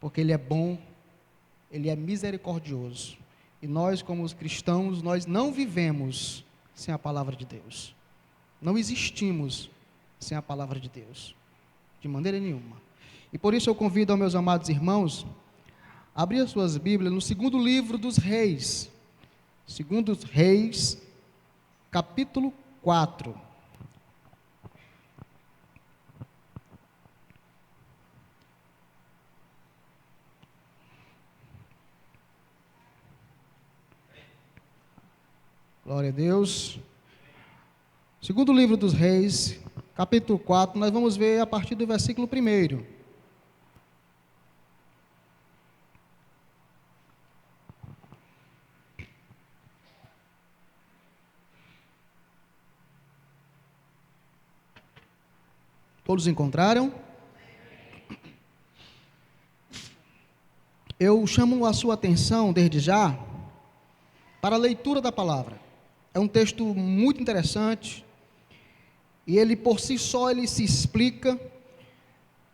porque Ele é bom, Ele é misericordioso. E nós, como os cristãos, nós não vivemos sem a palavra de Deus. Não existimos sem a palavra de Deus, de maneira nenhuma. E por isso eu convido aos meus amados irmãos a abrir as suas Bíblias no segundo livro dos Reis. Segundo Reis, capítulo 4. Glória a Deus. Segundo livro dos Reis, capítulo 4, nós vamos ver a partir do versículo 1. Todos encontraram? Eu chamo a sua atenção, desde já, para a leitura da palavra. É um texto muito interessante, e ele por si só, ele se explica,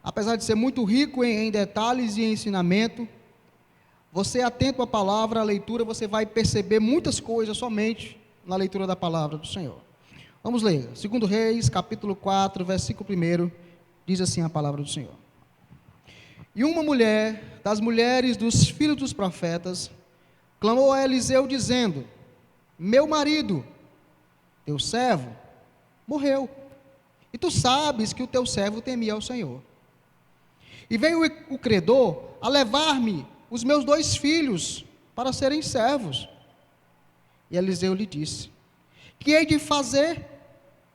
apesar de ser muito rico em detalhes e em ensinamento. Você atento à palavra, à leitura, você vai perceber muitas coisas somente na leitura da palavra do Senhor. Vamos ler, 2 Reis, capítulo 4, versículo 1, diz assim a palavra do Senhor. E uma mulher, das mulheres dos filhos dos profetas, clamou a Eliseu dizendo: meu marido, teu servo, morreu, e tu sabes que o teu servo temia ao Senhor. E veio o credor a levar-me os meus 2 filhos para serem servos. E Eliseu lhe disse: que hei de fazer?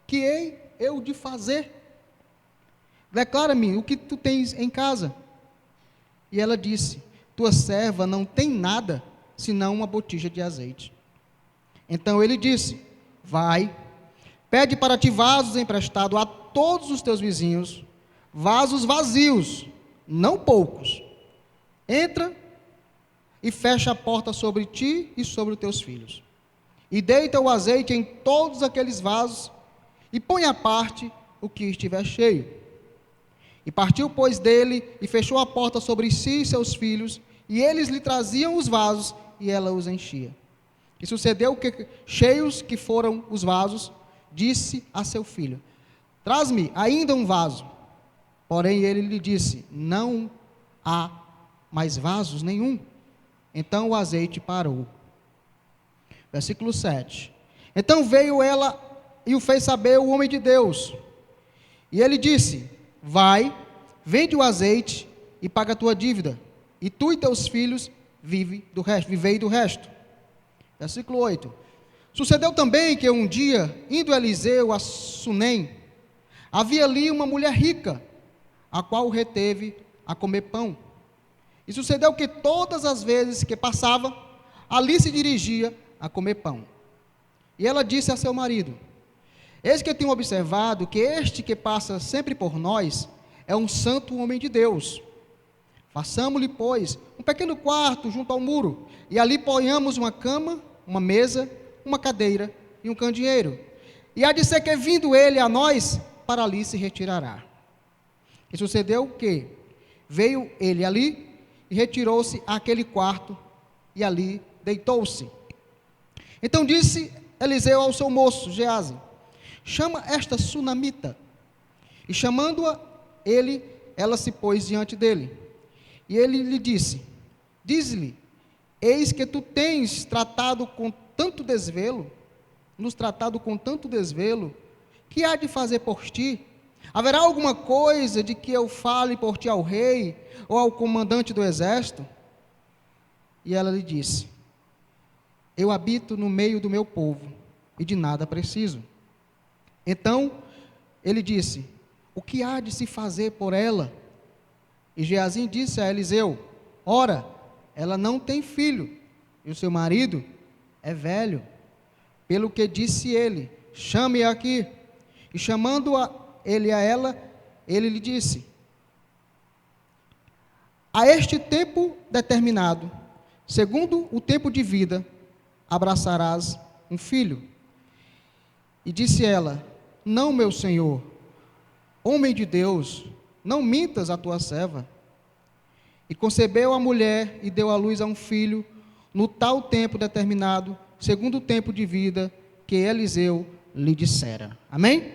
Que hei eu de fazer? Declara-me o que tu tens em casa. E ela disse: tua serva não tem nada, senão uma botija de azeite. Então ele disse: vai, pede para ti vasos emprestados a todos os teus vizinhos, vasos vazios, não poucos. Entra e fecha a porta sobre ti e sobre os teus filhos. E deita o azeite em todos aqueles vasos, e põe à parte o que estiver cheio. E partiu, pois, dele, e fechou a porta sobre si e seus filhos, e eles lhe traziam os vasos, e ela os enchia. E sucedeu que, cheios que foram os vasos, disse a seu filho: traz-me ainda um vaso. Porém ele lhe disse: não há mais vasos nenhum. Então o azeite parou. Versículo 7. Então veio ela e o fez saber o homem de Deus. E ele disse: vai, vende o azeite e paga a tua dívida, e tu e teus filhos vivei do resto. Versículo 8. Sucedeu também que um dia, indo Eliseu a Sunem, havia ali uma mulher rica, a qual o reteve a comer pão. E sucedeu que todas as vezes que passava, ali se dirigia a comer pão. E ela disse a seu marido: eis que eu tenho observado que este que passa sempre por nós é um santo homem de Deus. Façamo-lhe, pois, um pequeno quarto junto ao muro, e ali ponhamos uma cama, uma mesa, uma cadeira e um candeeiro. E há de ser que, vindo ele a nós, para ali se retirará. E sucedeu que veio ele ali e retirou-se àquele quarto, e ali deitou-se. Então disse Eliseu ao seu moço Geazi: chama esta sunamita. E chamando-a ela se pôs diante dele. E ele lhe disse: diz-lhe, eis que tu tens tratado com tanto desvelo, nos tratado com tanto desvelo, que há de fazer por ti? Haverá alguma coisa de que eu fale por ti ao rei, ou ao comandante do exército? E ela lhe disse: eu habito no meio do meu povo, e de nada preciso. Então ele disse: o que há de se fazer por ela? E Geazi disse a Eliseu: ora, ela não tem filho, e o seu marido é velho. Pelo que disse ele: chame-a aqui. E chamando ele a ela, ele lhe disse: a este tempo determinado, segundo o tempo de vida, abraçarás um filho. E disse ela: não, meu senhor, homem de Deus, não mintas a tua serva. E concebeu a mulher e deu à luz a um filho, no tal tempo determinado, segundo o tempo de vida que Eliseu lhe dissera. Amém?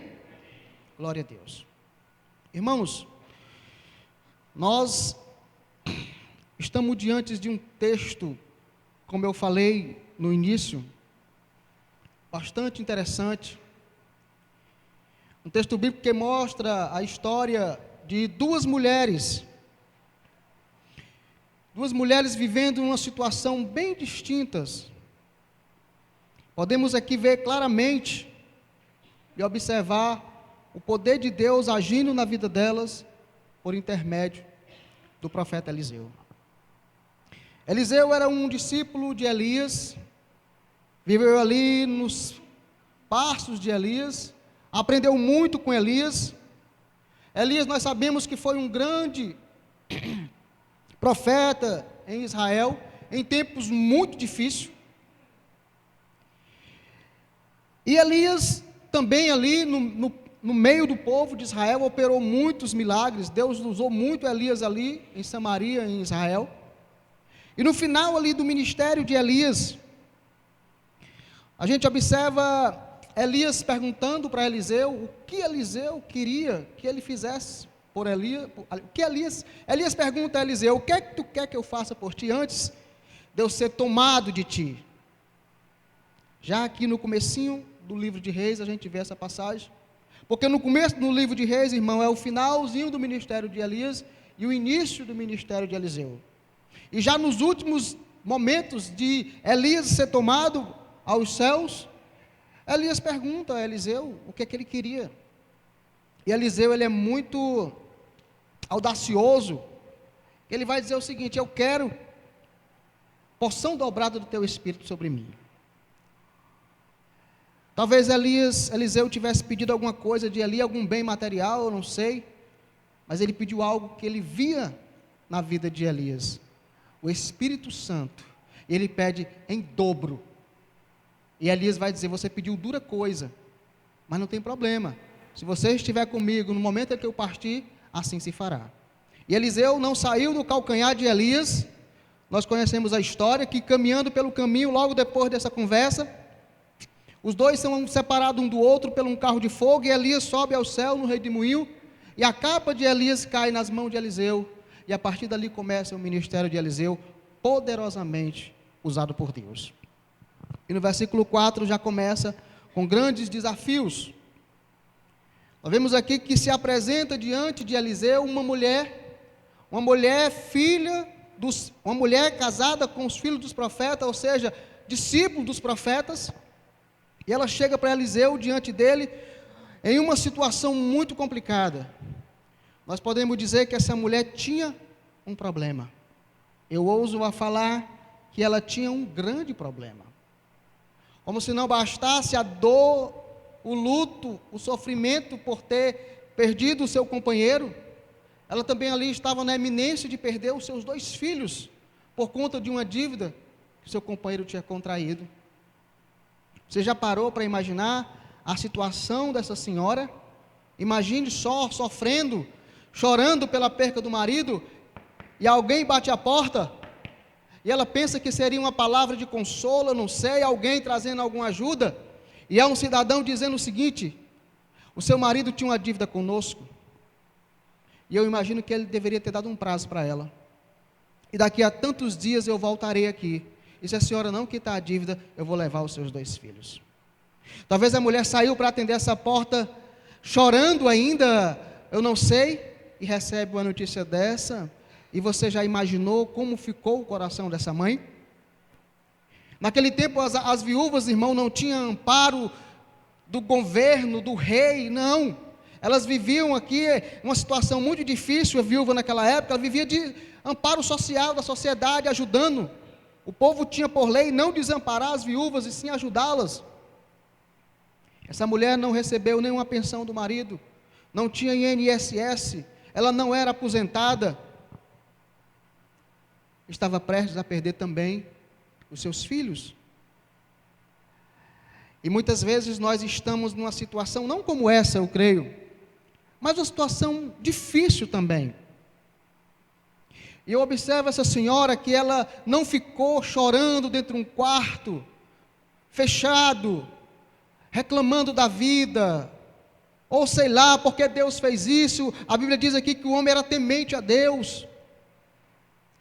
Glória a Deus. Irmãos, nós estamos diante de um texto, como eu falei no início, bastante interessante. Um texto bíblico que mostra a história de duas mulheres vivendo uma situação bem distintas. Podemos aqui ver claramente e observar o poder de Deus agindo na vida delas por intermédio do profeta Eliseu. Eliseu era um discípulo de Elias, viveu ali nos pastos de Elias, aprendeu muito com Elias. Elias, nós sabemos que foi um grande profeta em Israel, em tempos muito difíceis. E Elias também ali no meio do povo de Israel operou muitos milagres. Deus usou muito Elias ali em Samaria, em Israel. E no final ali do ministério de Elias, a gente observa Elias perguntando para Eliseu o que Eliseu queria que ele fizesse por Elias. Elias pergunta a Eliseu: o que é que tu quer que eu faça por ti antes de eu ser tomado de ti? Já aqui no comecinho do livro de Reis a gente vê essa passagem, porque no começo do livro de Reis, irmão, é o finalzinho do ministério de Elias e o início do ministério de Eliseu. E já nos últimos momentos de Elias ser tomado aos céus, Elias pergunta a Eliseu o que é que ele queria. E Eliseu, ele é muito audacioso. Ele vai dizer o seguinte: eu quero porção dobrada do teu espírito sobre mim. Talvez Eliseu tivesse pedido alguma coisa de Eli, algum bem material, eu não sei, mas ele pediu algo que ele via na vida de Elias, o Espírito Santo. E ele pede em dobro. E Elias vai dizer: você pediu dura coisa, mas não tem problema, se você estiver comigo no momento em que eu partir, assim se fará. E Eliseu não saiu do calcanhar de Elias. Nós conhecemos a história, que caminhando pelo caminho, logo depois dessa conversa, os dois são separados um do outro por um carro de fogo, e Elias sobe ao céu no redemoinho, e a capa de Elias cai nas mãos de Eliseu, e a partir dali começa o ministério de Eliseu, poderosamente usado por Deus. E no versículo 4 já começa com grandes desafios. Nós vemos aqui que se apresenta diante de Eliseu uma mulher casada com os filhos dos profetas, ou seja, discípulo dos profetas, e ela chega para Eliseu diante dele em uma situação muito complicada. Nós podemos dizer que essa mulher tinha um problema. Eu ouso a falar que ela tinha um grande problema. Como se não bastasse a dor, o luto, o sofrimento por ter perdido o seu companheiro, ela também ali estava na iminência de perder os seus 2 filhos, por conta de uma dívida que seu companheiro tinha contraído. Você já parou para imaginar a situação dessa senhora? Imagine só, sofrendo, chorando pela perca do marido, e alguém bate a porta, e ela pensa que seria uma palavra de consolo, não sei, alguém trazendo alguma ajuda, e é um cidadão dizendo o seguinte: o seu marido tinha uma dívida conosco, e eu imagino que ele deveria ter dado um prazo para ela, e daqui a tantos dias eu voltarei aqui, e se a senhora não quitar a dívida, eu vou levar os seus 2 filhos. Talvez a mulher saiu para atender essa porta, chorando ainda, eu não sei, e recebe uma notícia dessa, e você já imaginou como ficou o coração dessa mãe? Naquele tempo as viúvas, irmão, não tinham amparo do governo, do rei, não. Elas viviam aqui uma situação muito difícil. A viúva naquela época, ela vivia de amparo social da sociedade, ajudando. O povo tinha por lei não desamparar as viúvas, e sim ajudá-las. Essa mulher não recebeu nenhuma pensão do marido, não tinha INSS, ela não era aposentada, estava prestes a perder também os seus filhos. E muitas vezes nós estamos numa situação, não como essa, eu creio, mas uma situação difícil também. E eu observo essa senhora que ela não ficou chorando dentro de um quarto, fechado, reclamando da vida, ou sei lá, porque Deus fez isso. A Bíblia diz aqui que o homem era temente a Deus,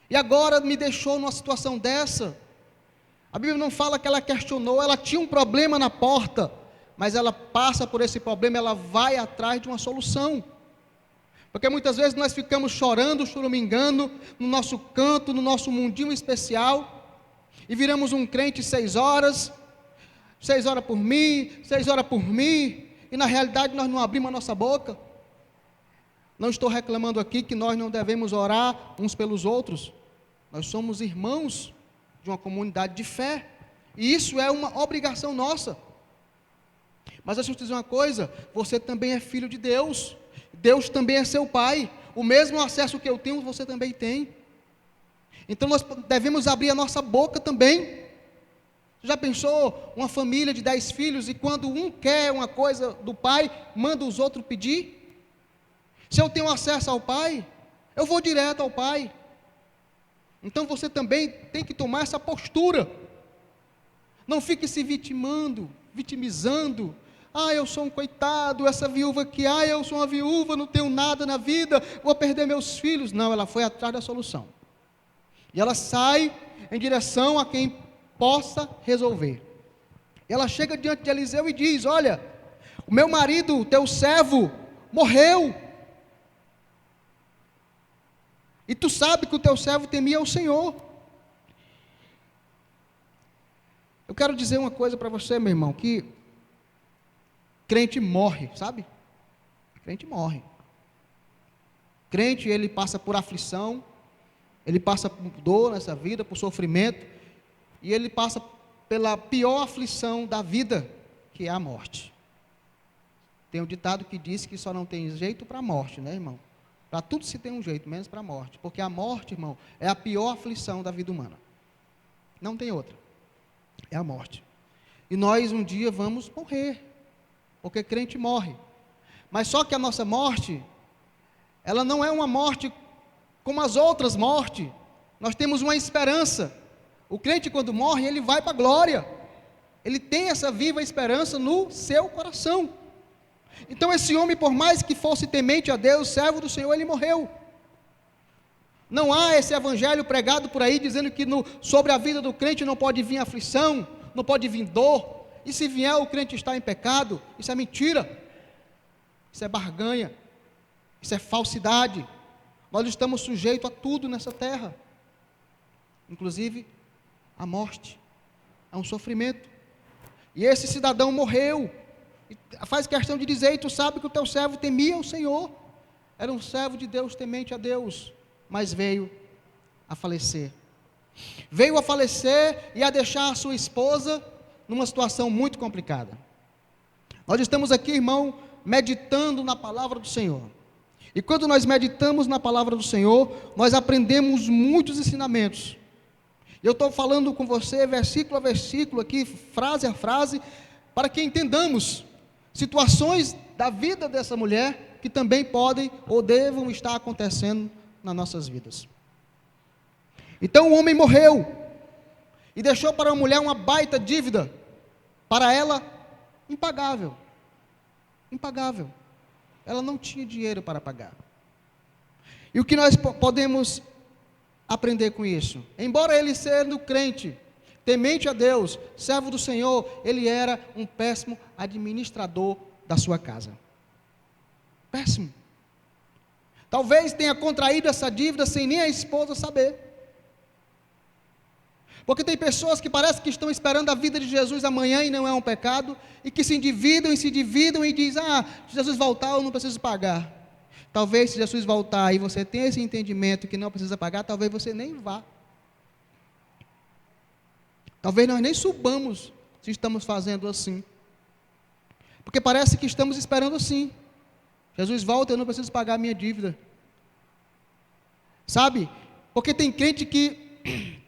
e agora me deixou numa situação dessa. A Bíblia não fala que ela questionou, ela tinha um problema na porta, mas ela passa por esse problema, ela vai atrás de uma solução. Porque muitas vezes nós ficamos chorando, choramingando, no nosso canto, no nosso mundinho especial, e viramos um crente 6 horas por mim, 6 horas por mim, e na realidade nós não abrimos a nossa boca. Não estou reclamando aqui que nós não devemos orar uns pelos outros, nós somos irmãos de uma comunidade de fé, e isso é uma obrigação nossa. Mas deixa eu te dizer uma coisa, você também é filho de Deus, Deus também é seu pai, o mesmo acesso que eu tenho, você também tem. Então nós devemos abrir a nossa boca também. Já pensou uma família de 10 filhos, e quando um quer uma coisa do pai, manda os outros pedir? Se eu tenho acesso ao pai, eu vou direto ao pai. Então você também tem que tomar essa postura. Não fique se vitimizando. Eu sou um coitado, essa viúva aqui, eu sou uma viúva, não tenho nada na vida, vou perder meus filhos. Não, ela foi atrás da solução. E ela sai em direção a quem possa resolver. Ela chega diante de Eliseu e diz: olha, o meu marido, teu servo, morreu. E tu sabe que o teu servo temia o Senhor. Eu quero dizer uma coisa para você, meu irmão, que crente morre, sabe? Crente morre. Crente, ele passa por aflição, ele passa por dor nessa vida, por sofrimento, e ele passa pela pior aflição da vida, que é a morte. Tem um ditado que diz que só não tem jeito para a morte, né, irmão? Para tudo se tem um jeito, menos para a morte. Porque a morte, irmão, é a pior aflição da vida humana. Não tem outra. É a morte. E nós um dia vamos morrer, porque crente morre. Mas só que a nossa morte, ela não é uma morte como as outras mortes. Nós temos uma esperança. O crente, quando morre, ele vai para a glória. Ele tem essa viva esperança no seu coração. Então esse homem, por mais que fosse temente a Deus, servo do Senhor, ele morreu. Não há esse evangelho pregado por aí, dizendo que sobre a vida do crente não pode vir aflição, não pode vir dor, e se vier o crente está em pecado. Isso é mentira, isso é barganha, isso é falsidade. Nós estamos sujeitos a tudo nessa terra, inclusive a morte, a um sofrimento. E esse cidadão morreu, e faz questão de dizer: e tu sabe que o teu servo temia o Senhor. Era um servo de Deus, temente a Deus, mas veio a falecer. Veio a falecer e a deixar a sua esposa numa situação muito complicada. Nós estamos aqui, irmão, meditando na palavra do Senhor. E quando nós meditamos na palavra do Senhor, nós aprendemos muitos ensinamentos. Eu estou falando com você versículo a versículo aqui, frase a frase, para que entendamos situações da vida dessa mulher que também podem ou devam estar acontecendo nas nossas vidas. Então o homem morreu e deixou para a mulher uma baita dívida, para ela impagável. Impagável. Ela não tinha dinheiro para pagar. E o que nós podemos aprender com isso? Embora ele sendo crente, temente a Deus, servo do Senhor, ele era um péssimo administrador da sua casa. Péssimo. Talvez tenha contraído essa dívida sem nem a esposa saber. Porque tem pessoas que parece que estão esperando a vida de Jesus amanhã e não é um pecado, e que se endividam e dizem: se Jesus voltar eu não preciso pagar. Talvez se Jesus voltar e você tem esse entendimento que não precisa pagar, talvez você nem vá. Talvez nós nem subamos se estamos fazendo assim. Porque parece que estamos esperando assim. Jesus volta, eu não preciso pagar a minha dívida. Sabe? Porque tem crente que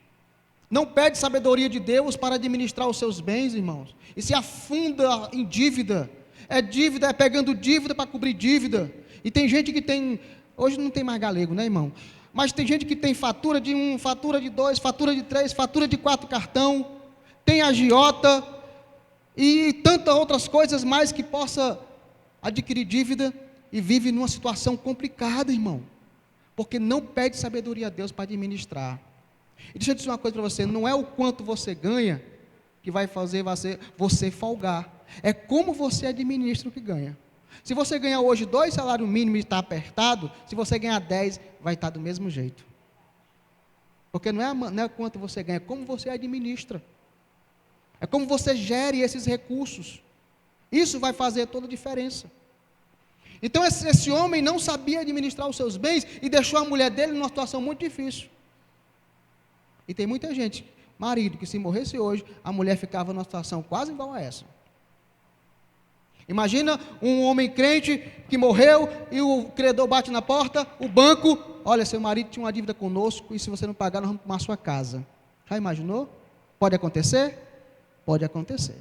não pede sabedoria de Deus para administrar os seus bens, irmãos, e se afunda em dívida. É pegando dívida para cobrir dívida. E tem gente que tem, hoje não tem mais galego, né, irmão? mas tem gente que tem fatura de 1, fatura de 2, fatura de 3, fatura de 4 cartão, tem agiota e tantas outras coisas mais que possa adquirir dívida e vive numa situação complicada, irmão, porque não pede sabedoria a Deus para administrar. E deixa eu dizer uma coisa para você, não é o quanto você ganha que vai fazer você folgar, é como você administra o que ganha. Se você ganhar hoje 2 salários mínimos e está apertado, se você ganhar 10, vai estar do mesmo jeito. Porque não é quanto você ganha, é como você administra. É como você gere esses recursos. Isso vai fazer toda a diferença. Então esse homem não sabia administrar os seus bens e deixou a mulher dele numa situação muito difícil. E tem muita gente, marido, que se morresse hoje, a mulher ficava numa situação quase igual a essa. Imagina um homem crente que morreu e o credor bate na porta, o banco, olha, seu marido tinha uma dívida conosco e se você não pagar, nós vamos tomar a sua casa. Já imaginou? Pode acontecer? Pode acontecer.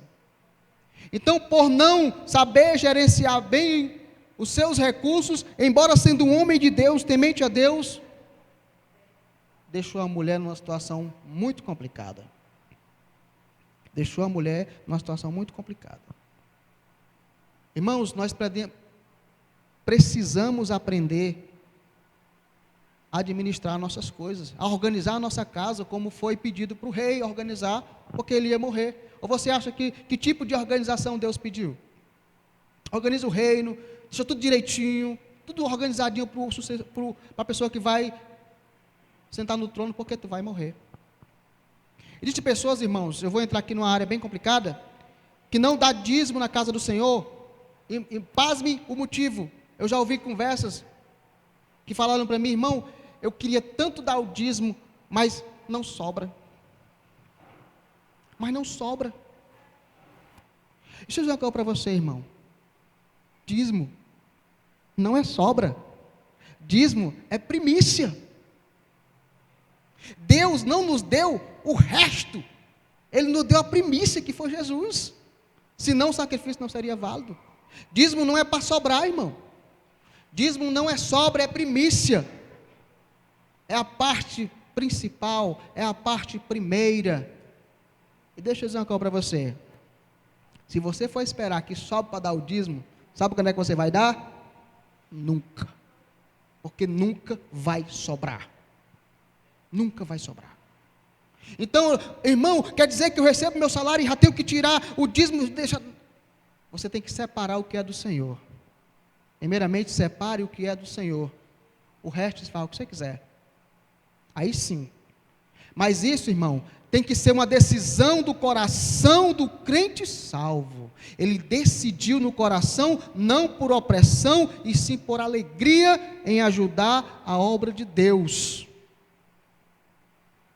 Então, por não saber gerenciar bem os seus recursos, embora sendo um homem de Deus, temente a Deus, deixou a mulher numa situação muito complicada. Deixou a mulher numa situação muito complicada. Irmãos, nós precisamos aprender a administrar nossas coisas, a organizar a nossa casa, como foi pedido para o rei organizar, porque ele ia morrer. Ou você acha que tipo de organização Deus pediu? Organiza o reino, deixa tudo direitinho, tudo organizadinho para a pessoa que vai sentar no trono, porque tu vai morrer. Existem pessoas, irmãos, eu vou entrar aqui numa área bem complicada, que não dá dízimo na casa do Senhor, e pasme o motivo. Eu já ouvi conversas que falaram para mim, irmão, eu queria tanto dar o dízimo, mas não sobra. Mas não sobra. Deixa eu dizer uma coisa para você, irmão. Dízimo não é sobra. Dízimo é primícia. Deus não nos deu o resto. Ele nos deu a primícia, que foi Jesus. Senão o sacrifício não seria válido. Dízimo não é para sobrar, irmão. Dízimo não é sobra, é primícia. É a parte principal, é a parte primeira. E deixa eu dizer uma coisa para você. Se você for esperar que sobe para dar o dízimo, sabe quando é que você vai dar? Nunca. Porque nunca vai sobrar. Nunca vai sobrar. Então, irmão, quer dizer que eu recebo meu salário e já tenho que tirar o dízimo? Você tem que separar o que é do Senhor. Primeiramente, separe o que é do Senhor. O resto você fala o que você quiser. Aí sim. Mas isso, irmão, tem que ser uma decisão do coração do crente salvo. Ele decidiu no coração, não por opressão, e sim por alegria em ajudar a obra de Deus.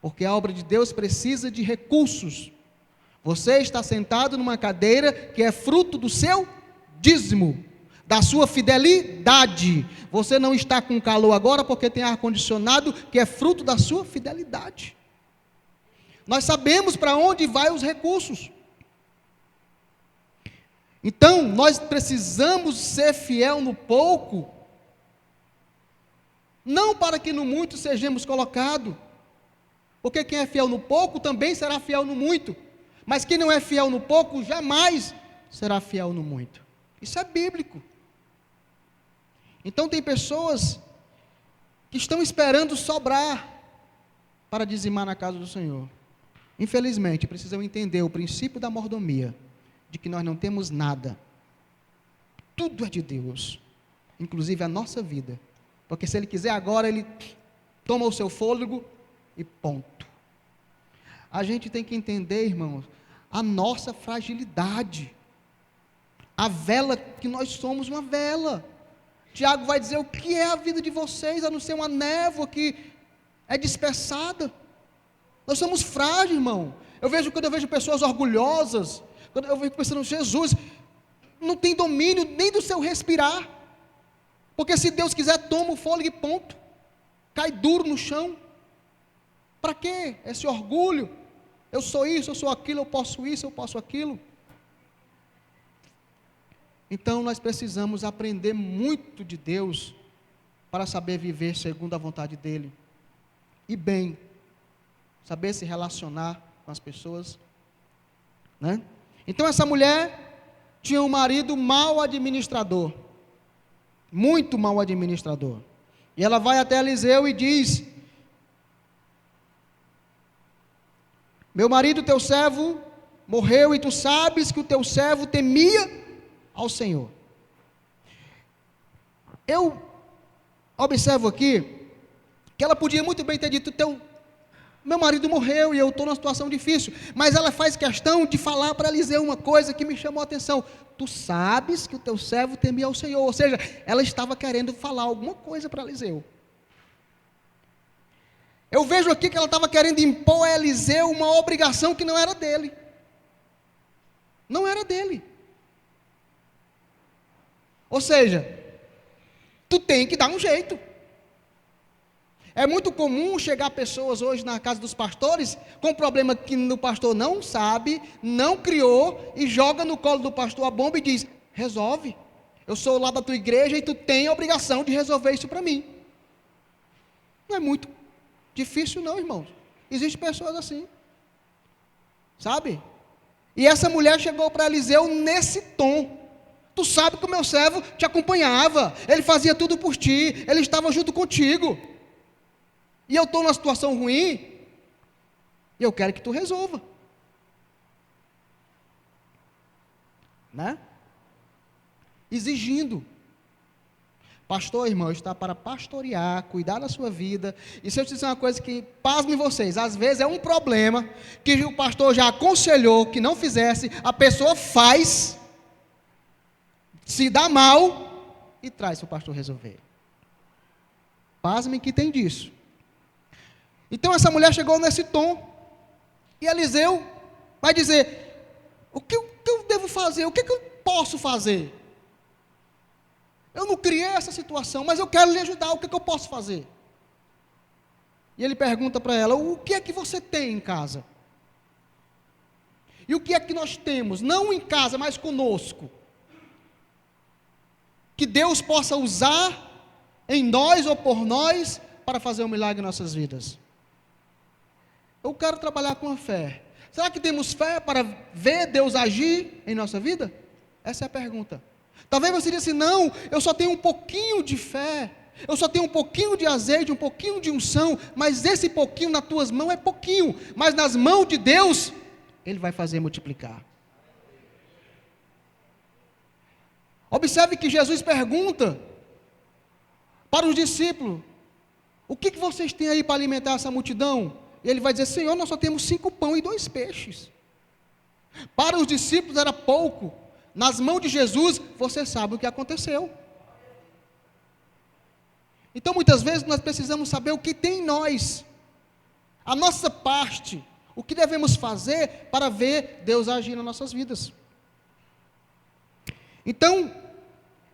Porque a obra de Deus precisa de recursos. Você está sentado numa cadeira que é fruto do seu dízimo, da sua fidelidade. Você não está com calor agora porque tem ar-condicionado, que é fruto da sua fidelidade. Nós sabemos para onde vai os recursos. Então, nós precisamos ser fiel no pouco, não para que no muito sejamos colocados, porque quem é fiel no pouco também será fiel no muito, mas quem não é fiel no pouco jamais será fiel no muito. Isso é bíblico. Então tem pessoas que estão esperando sobrar para dizimar na casa do Senhor. Infelizmente, precisam entender o princípio da mordomia, de que nós não temos nada. Tudo é de Deus, inclusive a nossa vida. Porque se Ele quiser agora, Ele toma o seu fôlego e ponto. A gente tem que entender, irmãos, a nossa fragilidade. A vela que nós somos, uma vela. Tiago vai dizer, o que é a vida de vocês, a não ser uma névoa que é dispersada. Nós somos frágeis, irmão. Quando eu vejo pessoas orgulhosas, quando eu fico pensando, Jesus, não tem domínio nem do seu respirar. Porque se Deus quiser, toma o fôlego e ponto. Cai duro no chão. Para quê? Esse orgulho. Eu sou isso, eu sou aquilo, eu posso isso, eu posso aquilo. Então nós precisamos aprender muito de Deus para saber viver segundo a vontade dEle. e bem, saber se relacionar com as pessoas, né? Então essa mulher tinha um marido mau administrador, muito mau administrador, e ela vai até Eliseu e diz: meu marido, teu servo, morreu, e tu sabes que o teu servo temia ao Senhor. Eu observo aqui que ela podia muito bem ter dito: meu marido morreu e eu estou numa situação difícil, mas ela faz questão de falar para Eliseu uma coisa que me chamou a atenção: tu sabes que o teu servo temia ao Senhor. Ou seja, ela estava querendo falar alguma coisa para Eliseu. Eu vejo aqui que ela estava querendo impor a Eliseu uma obrigação que não era dele. Não era dele. Ou seja, tu tem que dar um jeito. É muito comum chegar pessoas hoje na casa dos pastores com um problema que o pastor não sabe, não criou, e joga no colo do pastor a bomba e diz: resolve, eu sou lá da tua igreja e tu tem a obrigação de resolver isso para mim. Não é muito difícil não, irmãos. Existem pessoas assim, sabe? E essa mulher chegou para Eliseu nesse tom: tu sabe que o meu servo te acompanhava, ele fazia tudo por ti, ele estava junto contigo, e eu estou numa situação ruim, e eu quero que tu resolva, né? Exigindo. Pastor, irmão, está para pastorear, cuidar da sua vida. E se eu te dizer uma coisa que, pasmem vocês, às vezes é um problema que o pastor já aconselhou que não fizesse, a pessoa faz, se dá mal e traz para o pastor resolver. Pasmem que tem disso. Então essa mulher chegou nesse tom, e Eliseu vai dizer: o que eu devo fazer? O que eu posso fazer? Eu não criei essa situação, mas eu quero lhe ajudar, o que eu posso fazer? E ele pergunta para ela: o que é que você tem em casa? E o que é que nós temos, não em casa, mas conosco, que Deus possa usar em nós ou por nós para fazer um milagre em nossas vidas? Eu quero trabalhar com a fé. Será que temos fé para ver Deus agir em nossa vida? Essa é a pergunta. Talvez você diga assim: não, eu só tenho um pouquinho de fé, eu só tenho um pouquinho de azeite, um pouquinho de unção, mas esse pouquinho nas tuas mãos é pouquinho, mas nas mãos de Deus, Ele vai fazer multiplicar. Observe que Jesus pergunta para os discípulos: o que vocês têm aí para alimentar essa multidão? E ele vai dizer: Senhor, nós só temos 5 pães e 2 peixes. Para os discípulos era pouco. Nas mãos de Jesus, você sabe o que aconteceu. Então muitas vezes nós precisamos saber o que tem em nós, a nossa parte, o que devemos fazer para ver Deus agir nas nossas vidas. Então,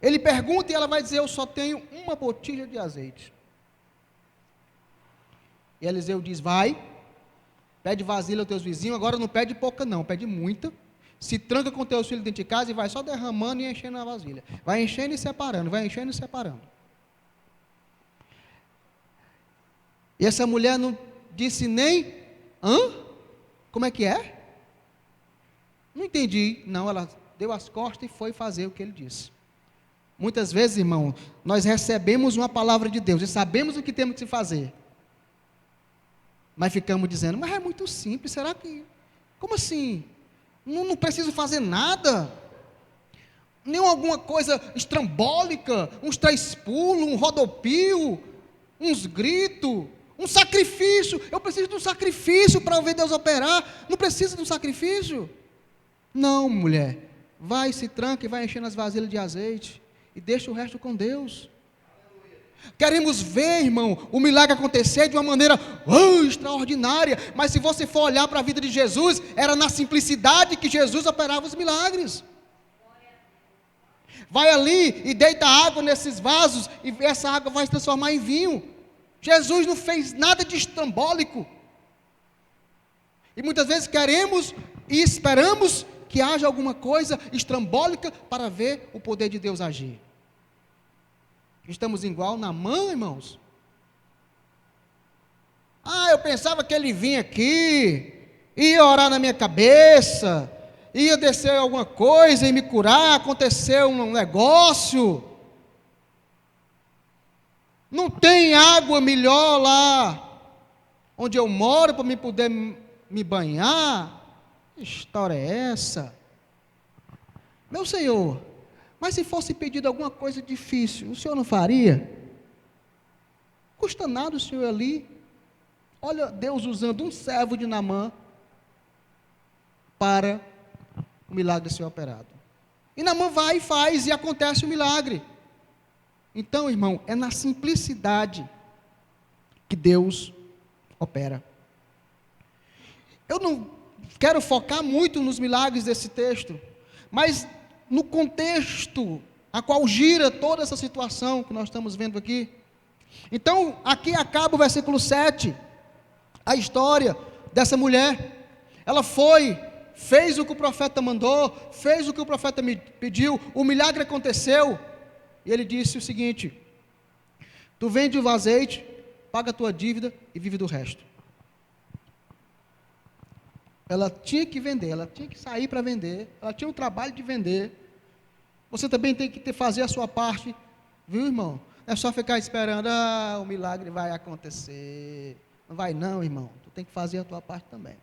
ele pergunta e ela vai dizer: eu só tenho uma botija de azeite. E Eliseu diz: vai, pede vasilha aos teus vizinhos, agora não pede pouca não, pede muita, se tranca com teus filhos dentro de casa e vai só derramando e enchendo a vasilha, vai enchendo e separando, vai enchendo e separando. E essa mulher não disse nem: como é que é? Não entendi. Não, ela deu as costas e foi fazer o que ele disse. Muitas vezes, irmão, nós recebemos uma palavra de Deus e sabemos o que temos que fazer, mas ficamos dizendo: mas é muito simples, será que, como assim? Não preciso fazer nada, nem alguma coisa estrambólica, uns 3 pulos, um rodopio, uns gritos, um sacrifício. Eu preciso de um sacrifício para ver Deus operar. Não precisa de um sacrifício? Não, mulher, vai, se tranca e vai enchendo as vasilhas de azeite, e deixa o resto com Deus. Queremos ver, irmão, o milagre acontecer de uma maneira extraordinária, mas se você for olhar para a vida de Jesus, era na simplicidade que Jesus operava os milagres. Vai ali e deita água nesses vasos, e essa água vai se transformar em vinho. Jesus não fez nada de estrambólico. E muitas vezes queremos e esperamos que haja alguma coisa estrambólica para ver o poder de Deus agir. Estamos igual na mão, irmãos. Ah, eu pensava que ele vinha aqui, ia orar na minha cabeça, ia descer alguma coisa e me curar, aconteceu um negócio. Não tem água melhor lá onde eu moro para me poder me banhar? Que história é essa? Meu Senhor, mas se fosse pedido alguma coisa difícil, o Senhor não faria? Custa nada o Senhor ali. Olha Deus usando um servo de Naamã para o milagre ser operado. E Naamã vai e faz, e acontece o milagre. Então, irmão, é na simplicidade que Deus opera. Eu não quero focar muito nos milagres desse texto, mas no contexto a qual gira toda essa situação que nós estamos vendo aqui. Então, aqui acaba o versículo 7, a história dessa mulher. Ela foi, fez o que o profeta mandou, fez o que o profeta me pediu, o milagre aconteceu, e ele disse o seguinte: tu vende o azeite, paga a tua dívida e vive do resto. Ela tinha que vender, ela tinha que sair para vender, ela tinha o trabalho de vender. Você também tem que fazer a sua parte, viu, irmão? Não é só ficar esperando, o milagre vai acontecer. Não vai não, irmão, tu tem que fazer a tua parte também.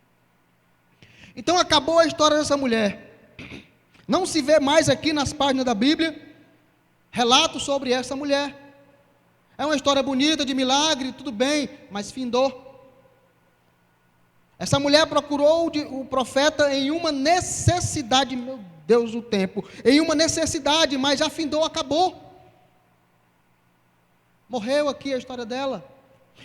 Então acabou a história dessa mulher. Não se vê mais aqui nas páginas da Bíblia relatos sobre essa mulher. É uma história bonita de milagre, tudo bem, mas findou. Essa mulher procurou o profeta em uma necessidade, meu Deus do tempo, em uma necessidade, mas já findou, acabou. Morreu aqui a história dela.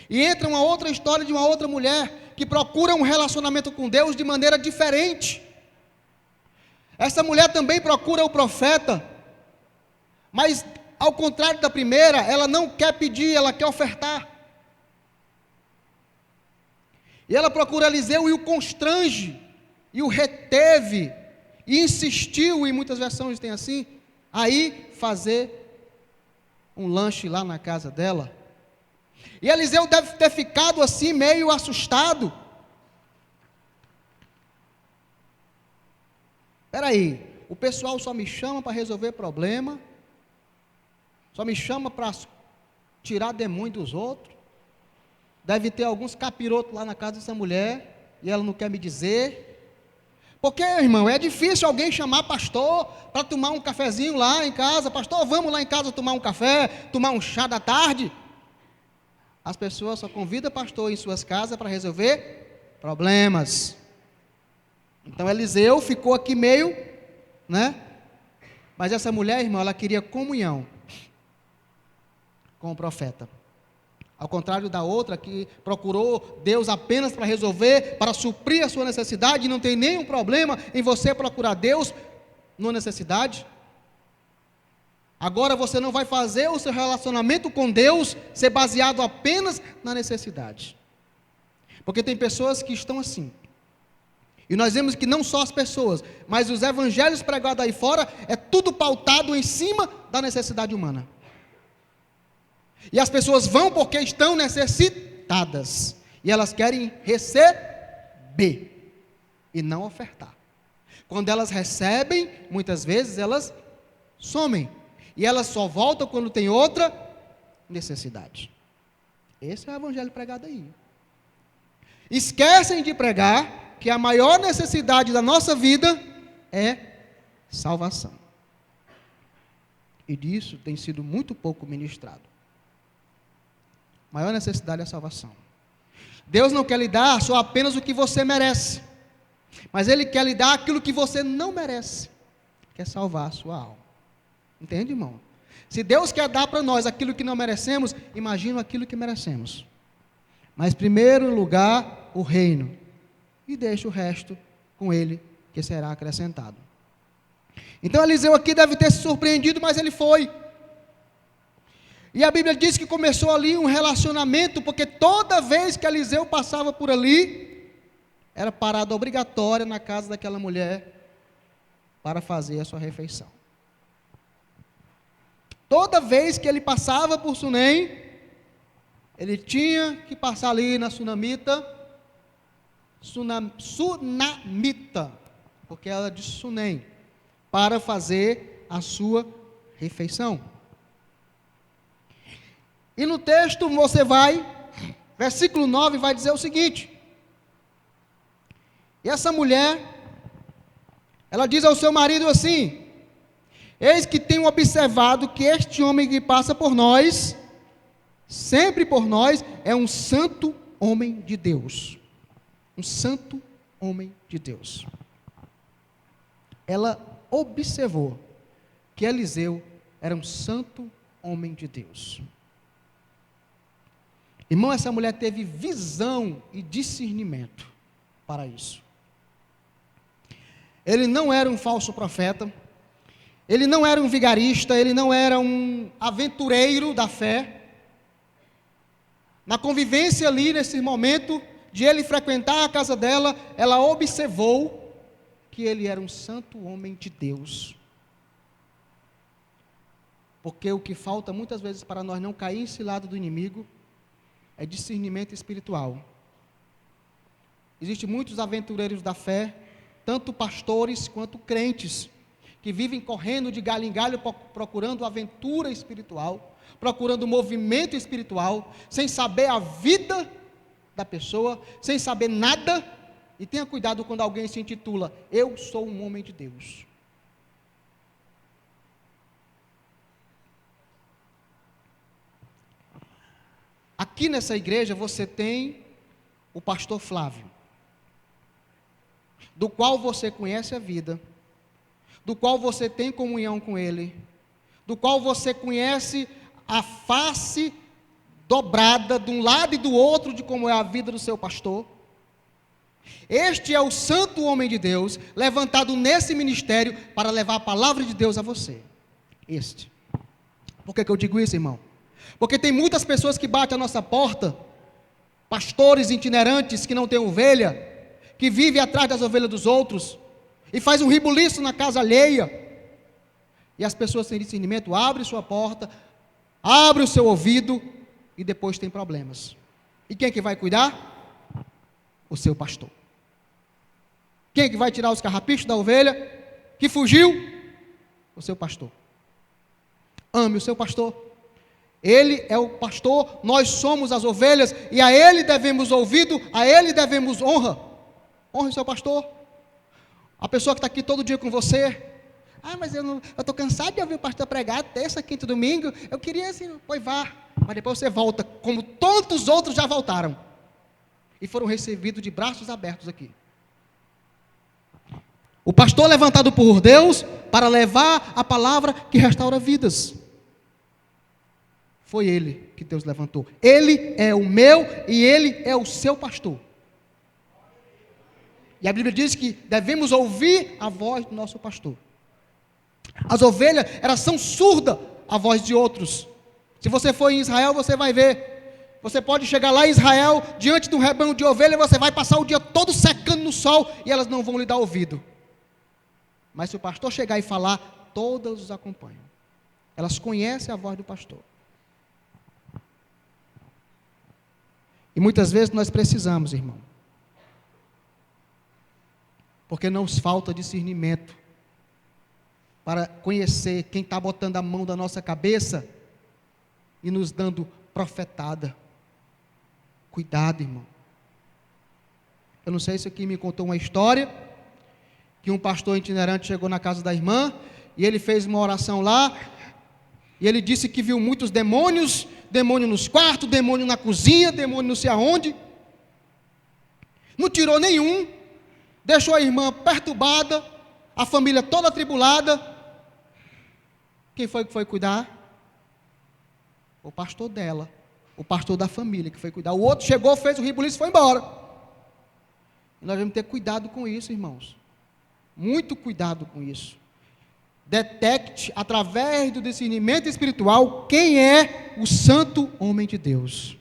E entra uma outra história de uma outra mulher que procura um relacionamento com Deus de maneira diferente. Essa mulher também procura o profeta, mas ao contrário da primeira, ela não quer pedir, ela quer ofertar. E ela procura Eliseu e o constrange, e o reteve, e insistiu, e muitas versões tem assim, aí fazer um lanche lá na casa dela. E Eliseu deve ter ficado assim, meio assustado. Espera aí, o pessoal só me chama para resolver problema, só me chama para tirar demônio dos outros. Deve ter alguns capirotos lá na casa dessa mulher, e ela não quer me dizer. Porque, irmão, é difícil alguém chamar pastor para tomar um cafezinho lá em casa. Pastor, vamos lá em casa tomar um café, tomar um chá da tarde. As pessoas só convidam pastor em suas casas para resolver problemas. Então Eliseu ficou aqui meio, né? Mas essa mulher, irmão, ela queria comunhão com o profeta. Ao contrário da outra que procurou Deus apenas para resolver, para suprir a sua necessidade, e não tem nenhum problema em você procurar Deus numa necessidade. Agora você não vai fazer o seu relacionamento com Deus ser baseado apenas na necessidade. Porque tem pessoas que estão assim. E nós vemos que não só as pessoas, mas os evangelhos pregados aí fora, é tudo pautado em cima da necessidade humana. E as pessoas vão porque estão necessitadas. E elas querem receber e não ofertar. Quando elas recebem, muitas vezes elas somem. E elas só voltam quando tem outra necessidade. Esse é o evangelho pregado aí. Esquecem de pregar que a maior necessidade da nossa vida é salvação. E disso tem sido muito pouco ministrado. A maior necessidade é a salvação. Deus não quer lhe dar só apenas o que você merece, mas Ele quer lhe dar aquilo que você não merece, que é salvar a sua alma. Entende, irmão? Se Deus quer dar para nós aquilo que não merecemos, imagina aquilo que merecemos. Mas, em primeiro lugar, o reino, e deixa o resto com Ele, que será acrescentado. Então, Eliseu aqui deve ter se surpreendido, mas ele foi. E a Bíblia diz que começou ali um relacionamento, porque toda vez que Eliseu passava por ali, era parada obrigatória na casa daquela mulher para fazer a sua refeição. Toda vez que ele passava por Sunem, ele tinha que passar ali na sunamita, porque ela é de Sunem, para fazer a sua refeição. E no texto você vai, versículo 9 vai dizer o seguinte: e essa mulher, ela diz ao seu marido assim: eis que tenho observado que este homem que passa por nós, sempre por nós, é um santo homem de Deus. Um santo homem de Deus. Ela observou que Eliseu era um santo homem de Deus. Irmão, essa mulher teve visão e discernimento para isso. Ele não era um falso profeta, ele não era um vigarista, ele não era um aventureiro da fé. Na convivência ali, nesse momento de ele frequentar a casa dela, ela observou que ele era um santo homem de Deus. Porque o que falta muitas vezes para nós não cair em cilada do inimigo é discernimento espiritual. Existem muitos aventureiros da fé, tanto pastores quanto crentes, que vivem correndo de galho em galho, procurando aventura espiritual, procurando movimento espiritual, sem saber a vida da pessoa, sem saber nada. E tenha cuidado quando alguém se intitula: eu sou um homem de Deus. Aqui nessa igreja você tem o pastor Flávio, do qual você conhece a vida, do qual você tem comunhão com ele, do qual você conhece a face dobrada de um lado e do outro de como é a vida do seu pastor. Este é o santo homem de Deus, levantado nesse ministério para levar a palavra de Deus a você. Por que eu digo isso, irmão? Porque tem muitas pessoas que batem a nossa porta, pastores itinerantes que não têm ovelha, que vivem atrás das ovelhas dos outros, e faz um ribuliço na casa alheia, e as pessoas sem discernimento abrem sua porta, abrem o seu ouvido, e depois tem problemas. E quem é que vai cuidar? O seu pastor. Quem é que vai tirar os carrapichos da ovelha que fugiu? O seu pastor. Ame o seu pastor. Ele é o pastor, nós somos as ovelhas, e a ele devemos ouvido, a ele devemos honra. Honre o seu pastor. A pessoa que está aqui todo dia com você: mas eu estou cansado de ouvir o pastor pregar terça, quinta, domingo, eu queria assim, pois vá, mas depois você volta, como tantos outros já voltaram, e foram recebidos de braços abertos aqui. O pastor levantado por Deus, para levar a palavra que restaura vidas. Foi ele que Deus levantou. Ele é o meu e ele é o seu pastor. E a Bíblia diz que devemos ouvir a voz do nosso pastor. As ovelhas, elas são surdas à voz de outros. Se você for em Israel, você vai ver. Você pode chegar lá em Israel, diante de um rebanho de ovelhas, você vai passar o dia todo secando no sol, e elas não vão lhe dar ouvido. Mas se o pastor chegar e falar, todas os acompanham. Elas conhecem a voz do pastor. E muitas vezes nós precisamos, irmão, porque nos falta discernimento para conhecer quem está botando a mão da nossa cabeça e nos dando profetada. Cuidado, irmão. Eu não sei se aqui me contou uma história, que um pastor itinerante chegou na casa da irmã, e ele fez uma oração lá, e ele disse que viu muitos demônios, demônio nos quartos, demônio na cozinha, demônio não sei aonde. Não tirou nenhum, deixou a irmã perturbada, a família toda atribulada. Quem foi que foi cuidar? O pastor dela, o pastor da família que foi cuidar. O outro chegou, fez o ribuliço e foi embora. E nós devemos ter cuidado com isso, irmãos. Muito cuidado com isso. Detecte, através do discernimento espiritual, quem é o santo homem de Deus.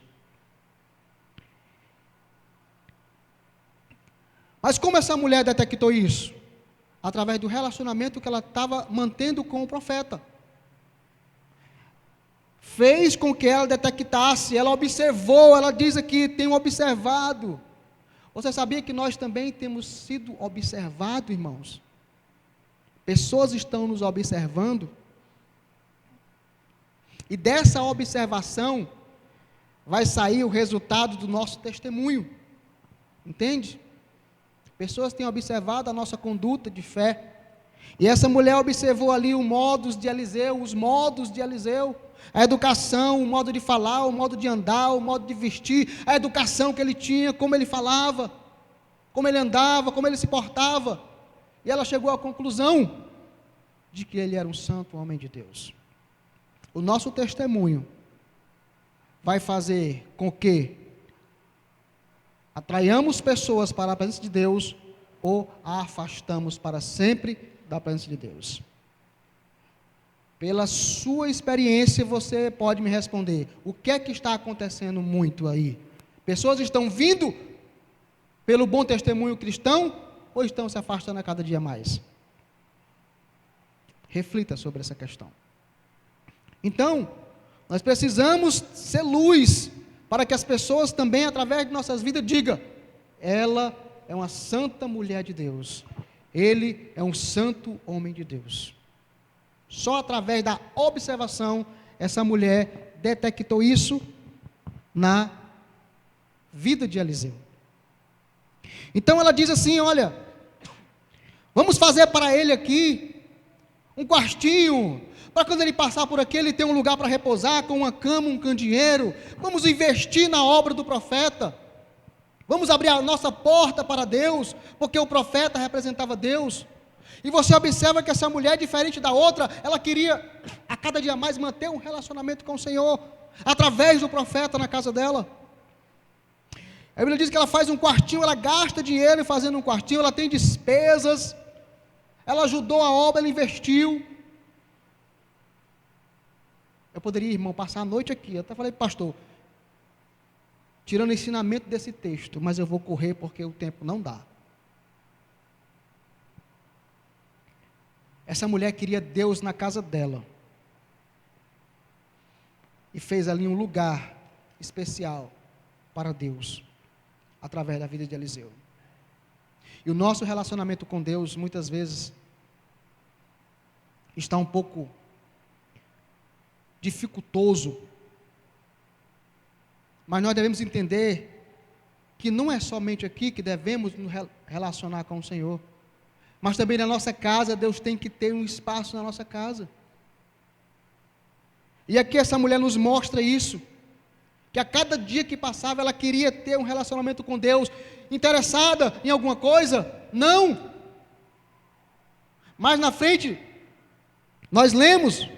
Mas como essa mulher detectou isso? Através do relacionamento que ela estava mantendo com o profeta. fez com que ela detectasse, ela observou, ela diz aqui, tem observado. Você sabia que nós também temos sido observados, irmãos? Pessoas estão nos observando, e dessa observação vai sair o resultado do nosso testemunho, entende? Pessoas têm observado a nossa conduta de fé, e essa mulher observou ali os modos de Eliseu, a educação, o modo de falar, o modo de andar, o modo de vestir, a educação que ele tinha, como ele falava, como ele andava, como ele se portava, e ela chegou à conclusão de que ele era um santo homem de Deus. O nosso testemunho vai fazer com que atraiamos pessoas para a presença de Deus ou a afastamos para sempre da presença de Deus. Pela sua experiência, você pode me responder: o que é que está acontecendo muito aí? Pessoas estão vindo pelo bom testemunho cristão ou estão se afastando a cada dia mais? Reflita sobre essa questão. Então, nós precisamos ser luz para que as pessoas também, através de nossas vidas, digam: ela é uma santa mulher de Deus, ele é um santo homem de Deus. Só através da observação, essa mulher detectou isso na vida de Eliseu. Então ela diz assim: olha, vamos fazer para ele aqui um quartinho, para quando ele passar por aqui, ele ter um lugar para repousar, com uma cama, um candeeiro. Vamos investir na obra do profeta. Vamos abrir a nossa porta para Deus, porque o profeta representava Deus. E você observa que essa mulher, diferente da outra, ela queria a cada dia mais manter um relacionamento com o Senhor, através do profeta na casa dela. A Bíblia diz que ela faz um quartinho, ela gasta dinheiro fazendo um quartinho, ela tem despesas, ela ajudou a obra, ela investiu. Eu poderia, irmão, passar a noite aqui. Eu até falei, pastor, tirando o ensinamento desse texto, mas eu vou correr porque o tempo não dá. Essa mulher queria Deus na casa dela, e fez ali um lugar especial para Deus, através da vida de Eliseu. E o nosso relacionamento com Deus, muitas vezes, está um pouco dificultoso, mas nós devemos entender que não é somente aqui que devemos nos relacionar com o Senhor, mas também na nossa casa. Deus tem que ter um espaço na nossa casa. E aqui essa mulher nos mostra isso, que a cada dia que passava ela queria ter um relacionamento com Deus. Interessada em alguma coisa? Não. Mais na frente nós lemos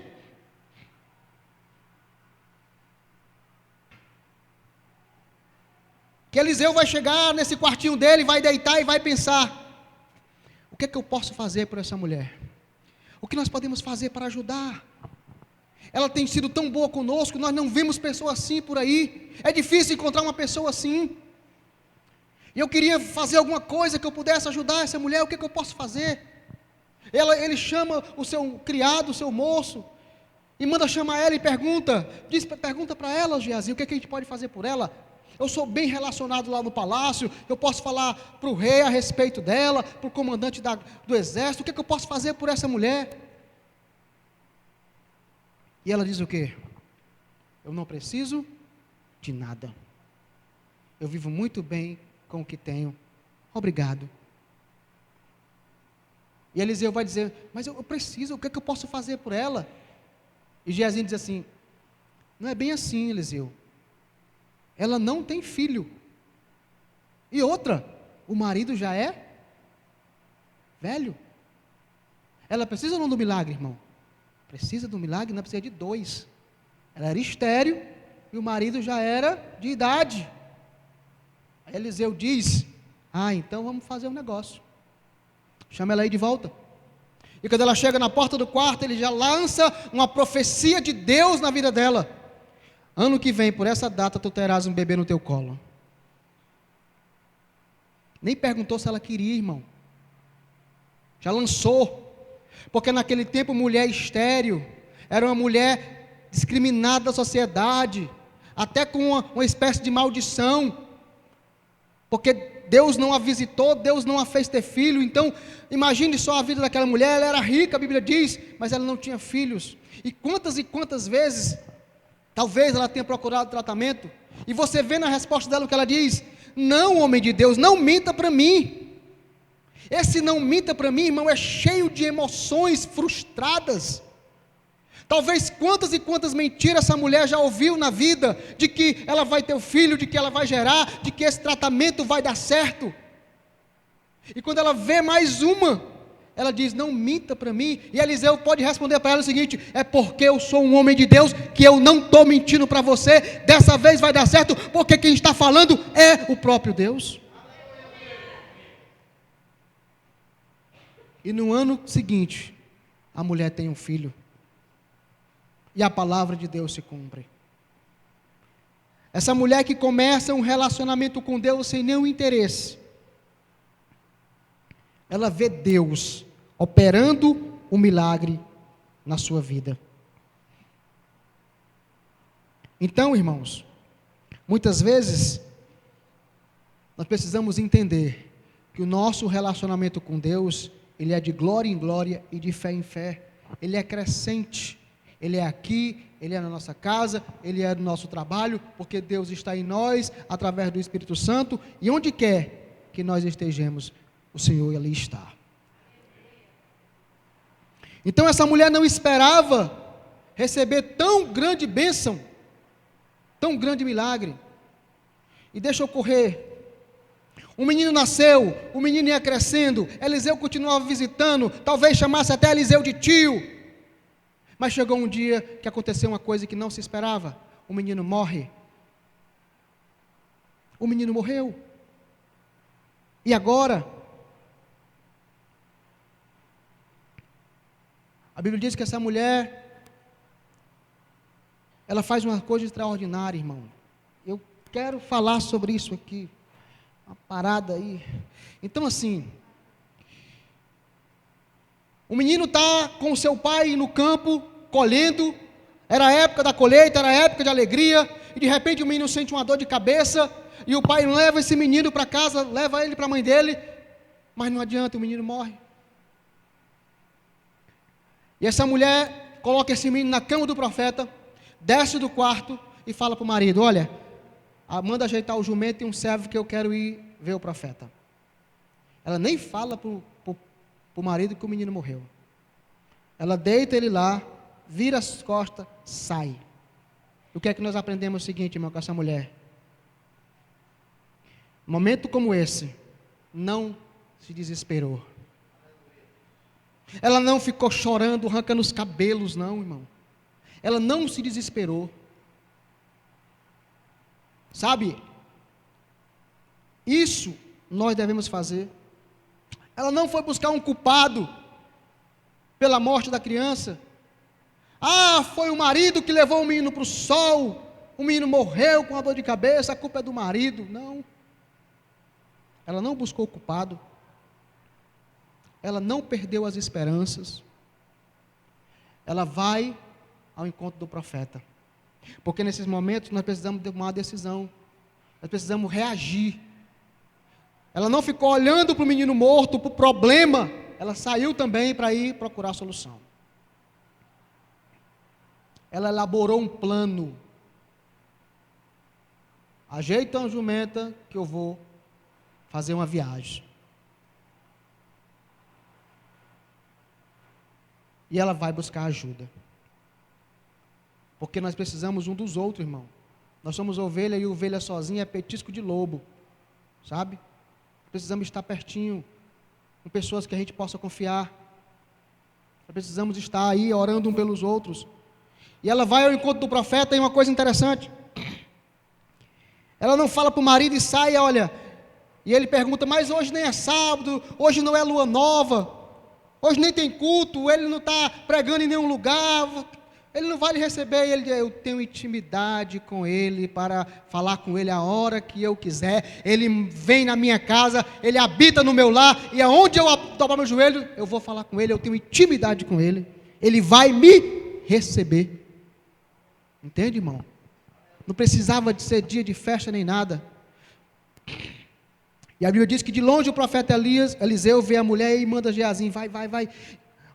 que Eliseu vai chegar nesse quartinho dele, vai deitar e vai pensar: o que é que eu posso fazer por essa mulher? O que nós podemos fazer para ajudar? Ela tem sido tão boa conosco, nós não vemos pessoa assim por aí. É difícil encontrar uma pessoa assim. E eu queria fazer alguma coisa que eu pudesse ajudar essa mulher. O que é que eu posso fazer? Ele chama o seu criado, o seu moço, e manda chamar ela e pergunta para ela: Geazi, o que é que a gente pode fazer por ela? Eu sou bem relacionado lá no palácio, eu posso falar para o rei a respeito dela, para o comandante do exército. O que é que eu posso fazer por essa mulher? E ela diz o quê? Eu não preciso de nada, eu vivo muito bem com o que tenho, obrigado. E Eliseu vai dizer: mas eu preciso, o que é que eu posso fazer por ela? E Geazi diz assim: não é bem assim, Eliseu, ela não tem filho, e outra, o marido já é velho. Ela precisa ou não do milagre, irmão? Precisa do milagre, não precisa de dois. Ela era estéril e o marido já era de idade. Aí Eliseu diz: então vamos fazer um negócio, chama ela aí de volta. E quando ela chega na porta do quarto, ele já lança uma profecia de Deus na vida dela: ano que vem, por essa data, tu terás um bebê no teu colo. Nem perguntou se ela queria, irmão, já lançou. Porque naquele tempo, mulher estéril era uma mulher discriminada da sociedade, até com uma espécie de maldição, porque Deus não a visitou, Deus não a fez ter filho. Então, imagine só a vida daquela mulher. Ela era rica, a Bíblia diz, mas ela não tinha filhos. E quantas vezes, talvez ela tenha procurado tratamento, e você vê na resposta dela o que ela diz: não, homem de Deus, não minta para mim. Esse não minta para mim, irmão, é cheio de emoções frustradas. Talvez quantas e quantas mentiras essa mulher já ouviu na vida, de que ela vai ter o filho, de que ela vai gerar, de que esse tratamento vai dar certo. E quando ela vê mais uma, ela diz: não minta para mim. E Eliseu pode responder para ela o seguinte: é porque eu sou um homem de Deus, que eu não estou mentindo para você, dessa vez vai dar certo, porque quem está falando é o próprio Deus. E no ano seguinte, a mulher tem um filho. E a palavra de Deus se cumpre. Essa mulher que começa um relacionamento com Deus sem nenhum interesse, ela vê Deus operando um milagre na sua vida. Então, irmãos, muitas vezes nós precisamos entender que o nosso relacionamento com Deus, ele é de glória em glória e de fé em fé. Ele é crescente. Ele é aqui, Ele é na nossa casa, Ele é no nosso trabalho, porque Deus está em nós, através do Espírito Santo, e onde quer que nós estejamos, o Senhor ali está. Então essa mulher não esperava receber tão grande bênção, tão grande milagre, e deixa ocorrer. O menino nasceu, o menino ia crescendo, Eliseu continuava visitando, talvez chamasse até Eliseu de tio. Mas chegou um dia que aconteceu uma coisa que não se esperava. O menino morre. O menino morreu. E agora? A Bíblia diz que essa mulher, ela faz uma coisa extraordinária, irmão. Eu quero falar sobre isso aqui. Uma parada aí. Então assim, o menino está com o seu pai no campo, colhendo, era a época da colheita, era a época de alegria, e de repente o menino sente uma dor de cabeça, e o pai leva esse menino para casa, leva ele para a mãe dele, mas não adianta, o menino morre. E essa mulher coloca esse menino na cama do profeta, desce do quarto e fala para o marido: olha, manda ajeitar o jumento e um servo que eu quero ir ver o profeta. Ela nem fala para o marido que o menino morreu. Ela deita ele lá, vira as costas, sai. O que é que nós aprendemos? O seguinte, irmão, com essa mulher: momento como esse, não se desesperou. Ela não ficou chorando, arrancando os cabelos, não, irmão. Ela não se desesperou. Sabe? Isso nós devemos fazer. Ela não foi buscar um culpado pela morte da criança. Ah, foi o marido que levou o menino para o sol, o menino morreu com a dor de cabeça, a culpa é do marido. Não. Ela não buscou o culpado. Ela não perdeu as esperanças. Ela vai ao encontro do profeta. Porque nesses momentos nós precisamos tomar uma decisão. Nós precisamos reagir. Ela não ficou olhando para o menino morto, para o problema. Ela saiu também para ir procurar a solução. Ela elaborou um plano. Ajeita uma jumenta que eu vou fazer uma viagem. E ela vai buscar ajuda. Porque nós precisamos um dos outros, irmão. Nós somos ovelha e ovelha sozinha é petisco de lobo. Sabe? Precisamos estar pertinho, com pessoas que a gente possa confiar. Precisamos estar aí orando um pelos outros. E ela vai ao encontro do profeta, e uma coisa interessante. Ela não fala para o marido e sai, olha. E ele pergunta: mas hoje nem é sábado, hoje não é lua nova, hoje nem tem culto, ele não está pregando em nenhum lugar, ele não vai lhe receber. E ele diz: eu tenho intimidade com ele, para falar com ele a hora que eu quiser. Ele vem na minha casa, ele habita no meu lar, e aonde eu dobrar meu joelho, eu vou falar com ele, eu tenho intimidade com ele, ele vai me receber. Entende, irmão? Não precisava de ser dia de festa nem nada. E a Bíblia diz que de longe o profeta Eliseu vê a mulher e manda Geazi, vai.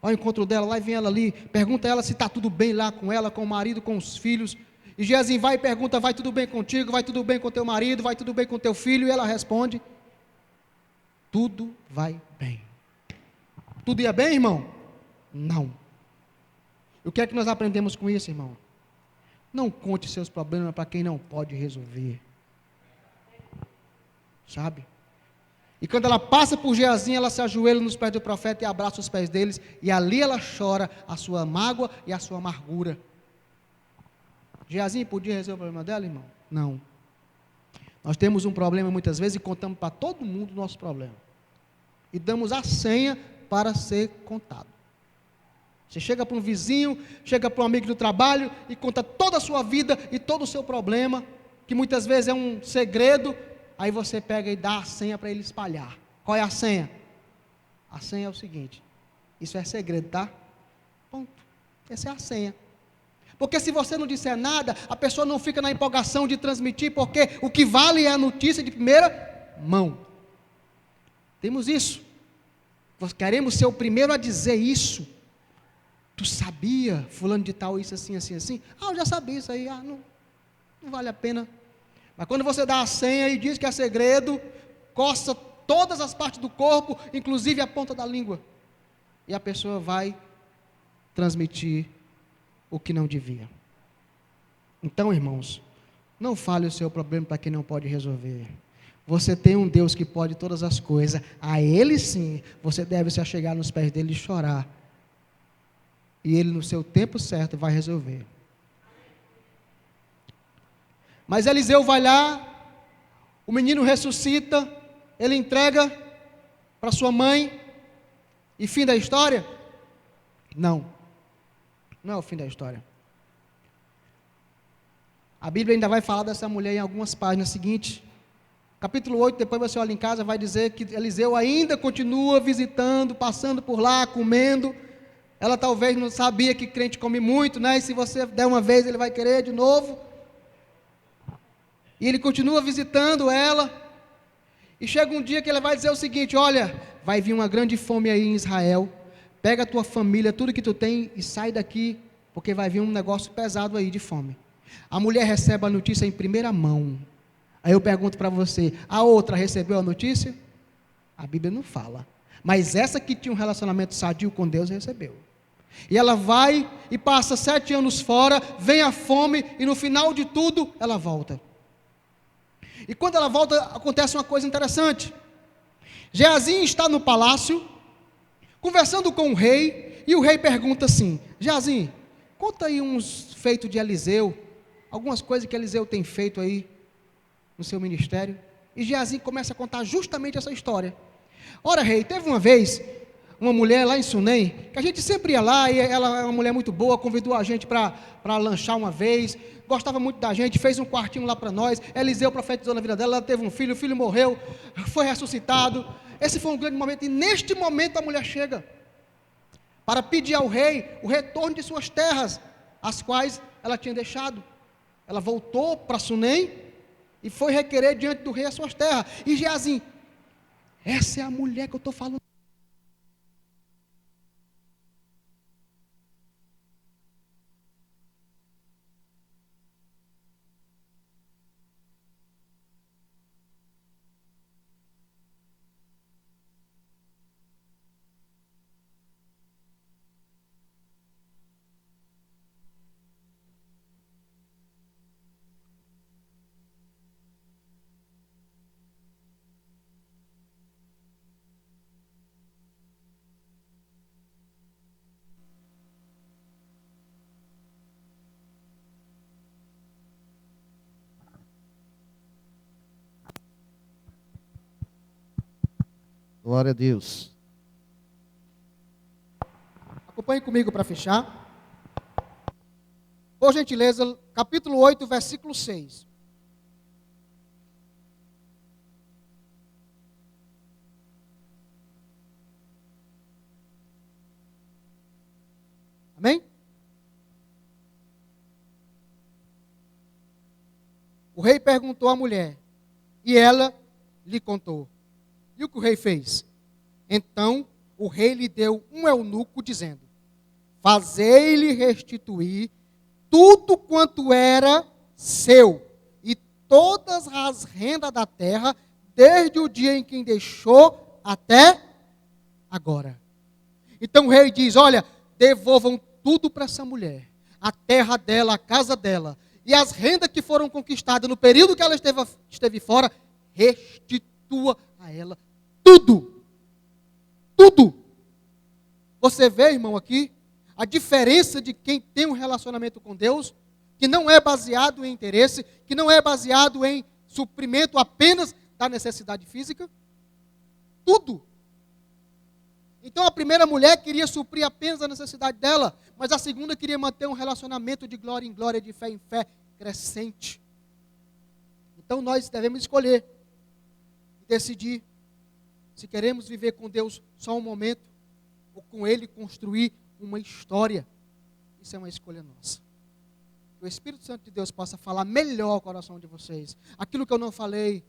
Ao encontro dela, lá e vem ela ali, pergunta a ela se está tudo bem lá com ela, com o marido, com os filhos. E Geazi vai e pergunta, vai tudo bem contigo, vai tudo bem com teu marido, vai tudo bem com teu filho? E ela responde, tudo vai bem. Tudo ia bem, irmão? Não. E o que é que nós aprendemos com isso, irmão? Não conte seus problemas para quem não pode resolver. Sabe? E quando ela passa por Geazi, ela se ajoelha nos pés do profeta e abraça os pés deles, e ali ela chora a sua mágoa e a sua amargura. Geazi podia resolver o problema dela, irmão? Não. Nós temos um problema muitas vezes e contamos para todo mundo o nosso problema. E damos a senha para ser contado. Você chega para um vizinho, chega para um amigo do trabalho e conta toda a sua vida e todo o seu problema, que muitas vezes é um segredo. Aí você pega e dá a senha para ele espalhar. Qual é a senha? A senha é o seguinte: isso é segredo, tá? Ponto. Essa é a senha. Porque se você não disser nada, a pessoa não fica na empolgação de transmitir, porque o que vale é a notícia de primeira mão. Temos isso. Nós queremos ser o primeiro a dizer isso. Tu sabia, fulano de tal, isso assim, assim, assim? Ah, eu já sabia isso aí, não vale a pena. Mas quando você dá a senha e diz que é segredo, coça todas as partes do corpo, inclusive a ponta da língua. E a pessoa vai transmitir o que não devia. Então, irmãos, não fale o seu problema para quem não pode resolver. Você tem um Deus que pode todas as coisas. A Ele sim, você deve se achegar nos pés dele e chorar. E Ele no seu tempo certo vai resolver. Mas Eliseu vai lá, o menino ressuscita, ele entrega para sua mãe, e fim da história? Não é o fim da história. A Bíblia ainda vai falar dessa mulher em algumas páginas seguintes. Capítulo 8, depois você olha em casa, vai dizer que Eliseu ainda continua visitando, passando por lá, comendo. Ela talvez não sabia que crente come muito, né? E se você der uma vez, ele vai querer de novo. E ele continua visitando ela. E chega um dia que ele vai dizer o seguinte: olha, vai vir uma grande fome aí em Israel. Pega a tua família, tudo que tu tem e sai daqui, porque vai vir um negócio pesado aí de fome. A mulher recebe a notícia em primeira mão. Aí eu pergunto para você, a outra recebeu a notícia? A Bíblia não fala. Mas essa que tinha um relacionamento sadio com Deus recebeu. E ela vai e passa 7 anos fora, vem a fome e no final de tudo ela volta. E quando ela volta, acontece uma coisa interessante. Geazi está no palácio, conversando com o rei, e o rei pergunta assim: Geazi, conta aí uns feitos de Eliseu, algumas coisas que Eliseu tem feito aí no seu ministério. E Geazi começa a contar justamente essa história. Ora, rei, teve uma vez uma mulher lá em Sunem, que a gente sempre ia lá, e ela é uma mulher muito boa, convidou a gente para lanchar uma vez, gostava muito da gente, fez um quartinho lá para nós. Eliseu profetizou na vida dela, ela teve um filho, o filho morreu, foi ressuscitado. Esse foi um grande momento, e neste momento a mulher chega para pedir ao rei o retorno de suas terras, as quais ela tinha deixado. Ela voltou para Sunem e foi requerer diante do rei as suas terras. E Geazi, essa é a mulher que eu estou falando. Glória a Deus. Acompanhe comigo para fechar. Por gentileza, capítulo 8, versículo 6. Amém? O rei perguntou à mulher, e ela lhe contou. E o que o rei fez? Então o rei lhe deu um eunuco, dizendo: fazei-lhe restituir tudo quanto era seu, e todas as rendas da terra, desde o dia em que deixou até agora. Então o rei diz: olha, devolvam tudo para essa mulher, a terra dela, a casa dela, e as rendas que foram conquistadas no período que ela esteve fora, restitua a ela tudo. Tudo. Você vê, irmão, aqui, a diferença de quem tem um relacionamento com Deus, que não é baseado em interesse, que não é baseado em suprimento apenas da necessidade física. Tudo. Então a primeira mulher queria suprir apenas a necessidade dela, mas a segunda queria manter um relacionamento de glória em glória, de fé em fé, crescente. Então nós devemos escolher e decidir se queremos viver com Deus só um momento, ou com Ele construir uma história. Isso é uma escolha nossa. Que o Espírito Santo de Deus possa falar melhor ao coração de vocês. Aquilo que eu não falei,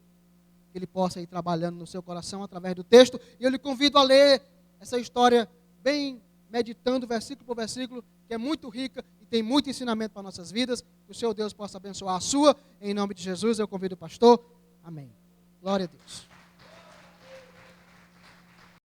que Ele possa ir trabalhando no seu coração através do texto. E eu lhe convido a ler essa história bem meditando versículo por versículo, que é muito rica e tem muito ensinamento para nossas vidas. Que o seu Deus possa abençoar a sua. Em nome de Jesus eu convido o pastor. Amém. Glória a Deus.